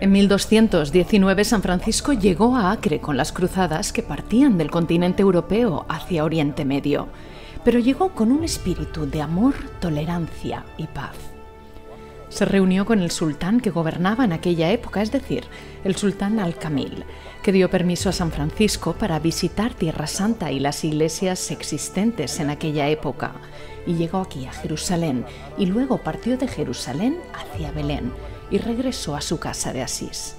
En 1219 San Francisco llegó a Acre con las cruzadas que partían del continente europeo hacia Oriente Medio, pero llegó con un espíritu de amor, tolerancia y paz. Se reunió con el sultán que gobernaba en aquella época, es decir, el sultán Al-Kamil, que dio permiso a San Francisco para visitar Tierra Santa y las iglesias existentes en aquella época, y llegó aquí a Jerusalén, y luego partió de Jerusalén hacia Belén, y regresó a su casa de Asís.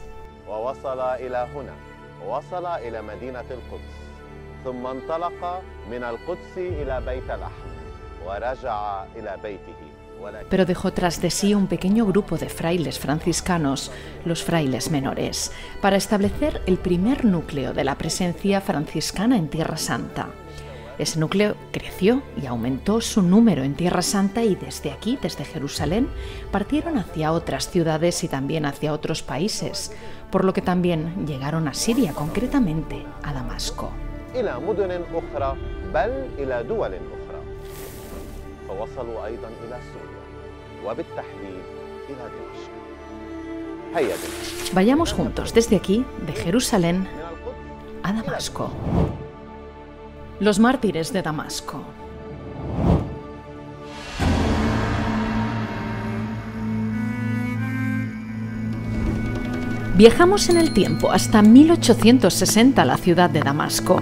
Pero dejó tras de sí un pequeño grupo de frailes franciscanos, los frailes menores, para establecer el primer núcleo de la presencia franciscana en Tierra Santa. Ese núcleo creció y aumentó su número en Tierra Santa y desde aquí, desde Jerusalén, partieron hacia otras ciudades y también hacia otros países, por lo que también llegaron a Siria, concretamente a Damasco. Vayamos juntos desde aquí, de Jerusalén, a Damasco. Los mártires de Damasco. Viajamos en el tiempo hasta 1860 a la ciudad de Damasco.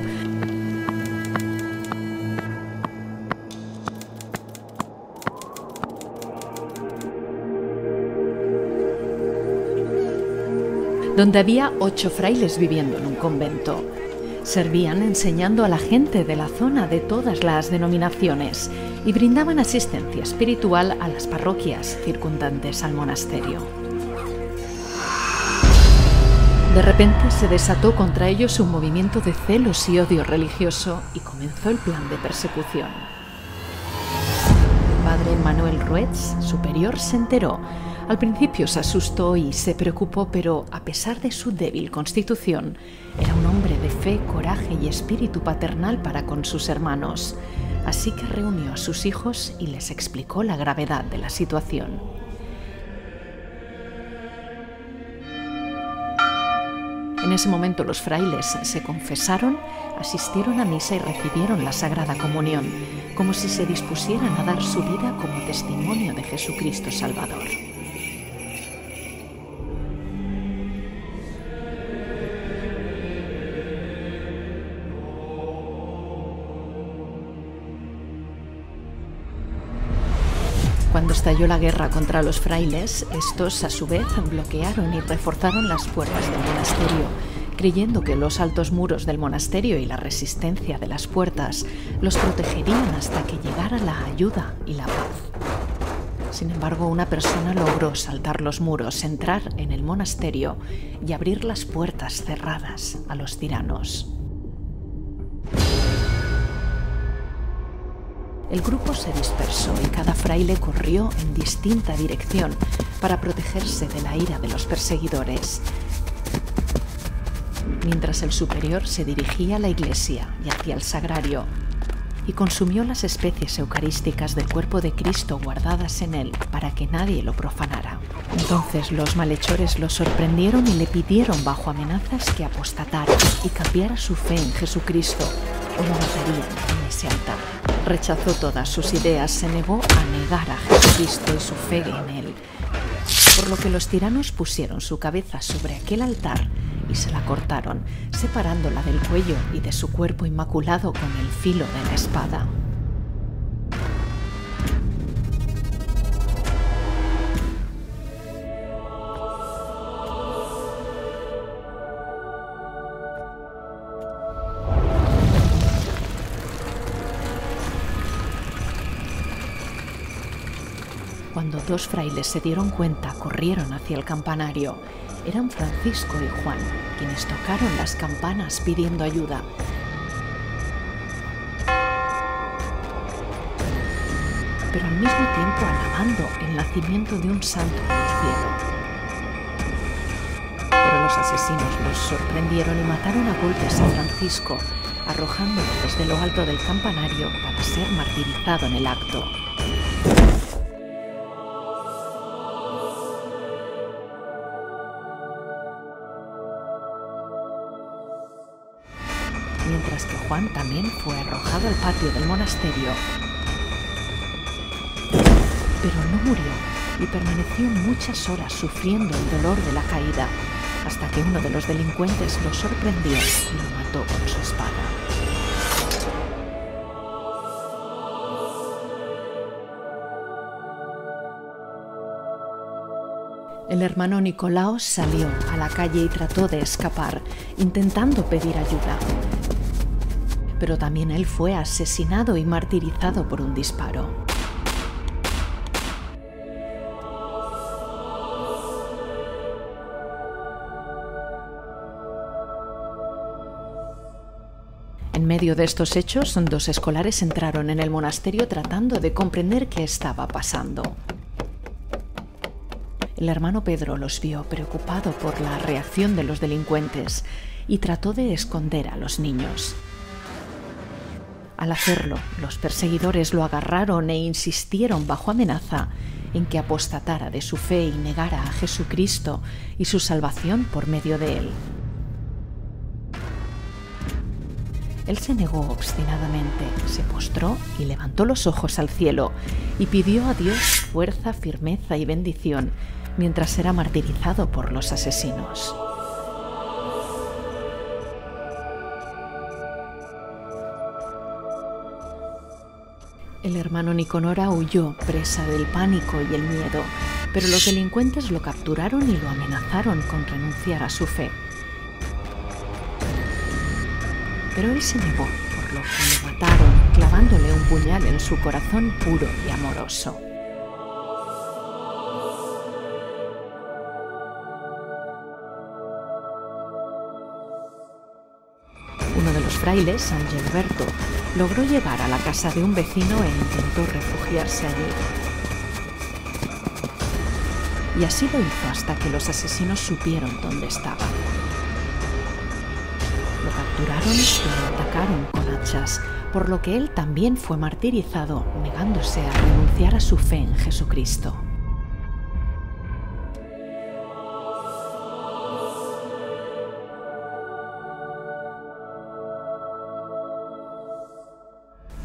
Donde había 8 frailes viviendo en un convento. Servían enseñando a la gente de la zona de todas las denominaciones y brindaban asistencia espiritual a las parroquias circundantes al monasterio. De repente se desató contra ellos un movimiento de celos y odio religioso y comenzó el plan de persecución. Padre Manuel Ruetz, superior, se enteró. Al principio se asustó y se preocupó, pero a pesar de su débil constitución, era un hombre de fe, coraje y espíritu paternal para con sus hermanos. Así que reunió a sus hijos y les explicó la gravedad de la situación. En ese momento los frailes se confesaron, asistieron a misa y recibieron la Sagrada Comunión, como si se dispusieran a dar su vida como testimonio de Jesucristo Salvador. Cuando estalló la guerra contra los frailes, estos a su vez bloquearon y reforzaron las puertas del monasterio, creyendo que los altos muros del monasterio y la resistencia de las puertas los protegerían hasta que llegara la ayuda y la paz. Sin embargo, una persona logró saltar los muros, entrar en el monasterio y abrir las puertas cerradas a los tiranos. El grupo se dispersó y cada fraile corrió en distinta dirección para protegerse de la ira de los perseguidores, mientras el superior se dirigía a la iglesia y hacia el sagrario y consumió las especies eucarísticas del cuerpo de Cristo guardadas en él para que nadie lo profanara. Entonces los malhechores lo sorprendieron y le pidieron bajo amenazas que apostatara y cambiara su fe en Jesucristo o lo matarían en ese altar. Rechazó todas sus ideas, se negó a negar a Jesucristo y su fe en él, por lo que los tiranos pusieron su cabeza sobre aquel altar y se la cortaron, separándola del cuello y de su cuerpo inmaculado con el filo de la espada. Cuando 2 frailes se dieron cuenta, corrieron hacia el campanario. Eran Francisco y Juan, quienes tocaron las campanas pidiendo ayuda. Pero al mismo tiempo alabando el nacimiento de un santo del cielo. Pero los asesinos los sorprendieron y mataron a golpes a Francisco, arrojándolo desde lo alto del campanario para ser martirizado en el acto. mientras que Juan también fue arrojado al patio del monasterio. Pero no murió y permaneció muchas horas sufriendo el dolor de la caída, hasta que uno de los delincuentes lo sorprendió y lo mató con su espada. El hermano Nicolaos salió a la calle y trató de escapar, intentando pedir ayuda. Pero también él fue asesinado y martirizado por un disparo. En medio de estos hechos, 2 escolares entraron en el monasterio tratando de comprender qué estaba pasando. El hermano Pedro los vio preocupado por la reacción de los delincuentes y trató de esconder a los niños. Al hacerlo, los perseguidores lo agarraron e insistieron bajo amenaza en que apostatara de su fe y negara a Jesucristo y su salvación por medio de él. Él se negó obstinadamente, se postró y levantó los ojos al cielo y pidió a Dios fuerza, firmeza y bendición mientras era martirizado por los asesinos. El hermano Nicanora huyó, presa del pánico y el miedo, pero los delincuentes lo capturaron y lo amenazaron con renunciar a su fe. Pero él se negó, por lo que lo mataron, clavándole un puñal en su corazón puro y amoroso. Uno de los frailes, San Gilberto, logró llegar a la casa de un vecino e intentó refugiarse allí. Y así lo hizo hasta que los asesinos supieron dónde estaba. Lo capturaron y lo atacaron con hachas, por lo que él también fue martirizado, negándose a renunciar a su fe en Jesucristo.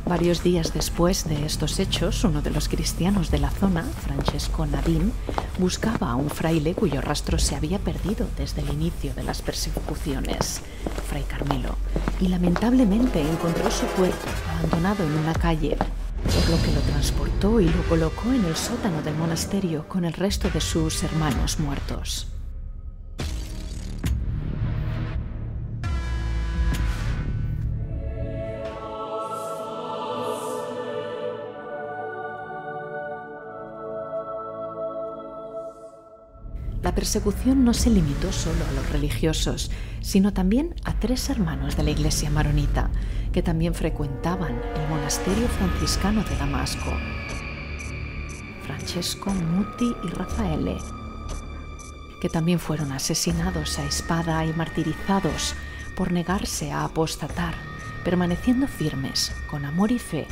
Varios días después de estos hechos, uno de los cristianos de la zona, Francesco Nadín, buscaba a un fraile cuyo rastro se había perdido desde el inicio de las persecuciones, Fray Carmelo, y lamentablemente encontró su cuerpo abandonado en una calle, por lo que lo transportó y lo colocó en el sótano del monasterio con el resto de sus hermanos muertos. La persecución no se limitó solo a los religiosos, sino también a 3 hermanos de la iglesia maronita, que también frecuentaban el monasterio franciscano de Damasco: Francesco, Muti y Raffaele, que también fueron asesinados a espada y martirizados por negarse a apostatar, permaneciendo firmes, con amor y fe,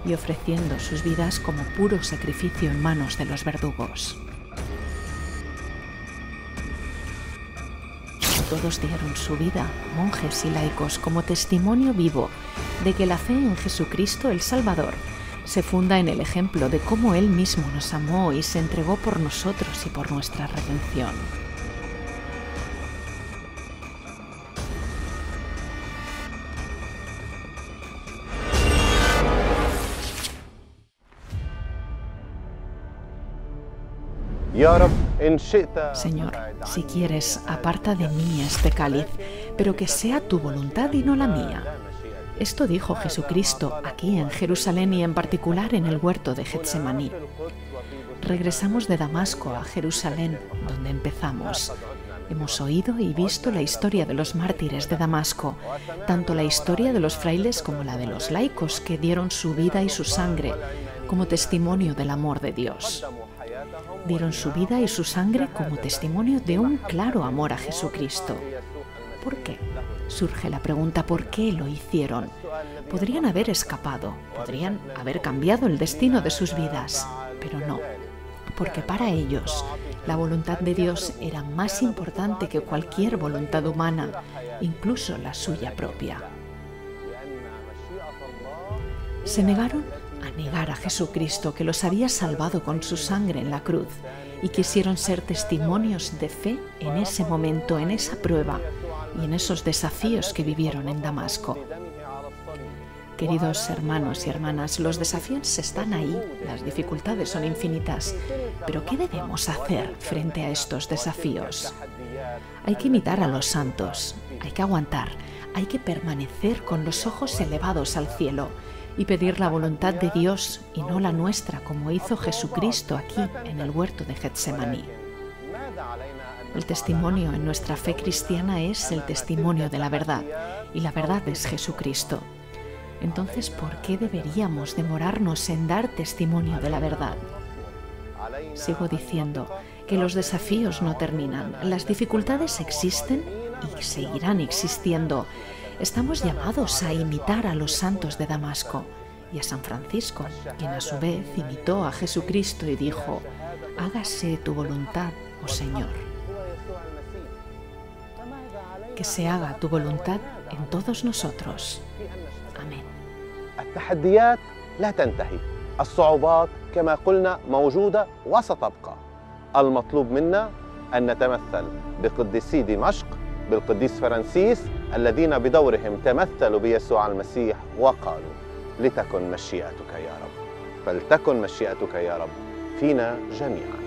y ofreciendo sus vidas como puro sacrificio en manos de los verdugos. Todos dieron su vida, monjes y laicos, como testimonio vivo de que la fe en Jesucristo el Salvador se funda en el ejemplo de cómo Él mismo nos amó y se entregó por nosotros y por nuestra redención. Señor, si quieres, aparta de mí este cáliz, pero que sea tu voluntad y no la mía. Esto dijo Jesucristo aquí en Jerusalén y en particular en el huerto de Getsemaní. Regresamos de Damasco a Jerusalén, donde empezamos. Hemos oído y visto la historia de los mártires de Damasco, tanto la historia de los frailes como la de los laicos que dieron su vida y su sangre como testimonio del amor de Dios. Dieron su vida y su sangre como testimonio de un claro amor a Jesucristo. ¿Por qué? Surge la pregunta, ¿por qué lo hicieron? Podrían haber escapado, podrían haber cambiado el destino de sus vidas, pero no, porque para ellos la voluntad de Dios era más importante que cualquier voluntad humana, incluso la suya propia. Se negaron a negar a Jesucristo, que los había salvado con su sangre en la cruz, y quisieron ser testimonios de fe en ese momento, en esa prueba y en esos desafíos que vivieron en Damasco. Queridos hermanos y hermanas, los desafíos están ahí, las dificultades son infinitas, pero ¿qué debemos hacer frente a estos desafíos? Hay que imitar a los santos, hay que aguantar, hay que permanecer con los ojos elevados al cielo y pedir la voluntad de Dios y no la nuestra, como hizo Jesucristo aquí en el huerto de Getsemaní. El testimonio en nuestra fe cristiana es el testimonio de la verdad, y la verdad es Jesucristo. Entonces, ¿por qué deberíamos demorarnos en dar testimonio de la verdad? Sigo diciendo que los desafíos no terminan, las dificultades existen y seguirán existiendo. Estamos llamados a imitar a los santos de Damasco y a San Francisco, quien a su vez imitó a Jesucristo y dijo: hágase tu voluntad, oh Señor. Que se haga tu voluntad en todos nosotros. Amén. التحديات لا تنتهي، الصعوبات كما قلنا موجودة وستبقى. المطلوب منا أن نتمثل بقديسي دمشق، بالقديس فرانسيس، الذين بدورهم تمثلوا بيسوع المسيح وقالوا: لتكن مشيئتك يا رب. فلتكن مشيئتك يا رب فينا جميعا.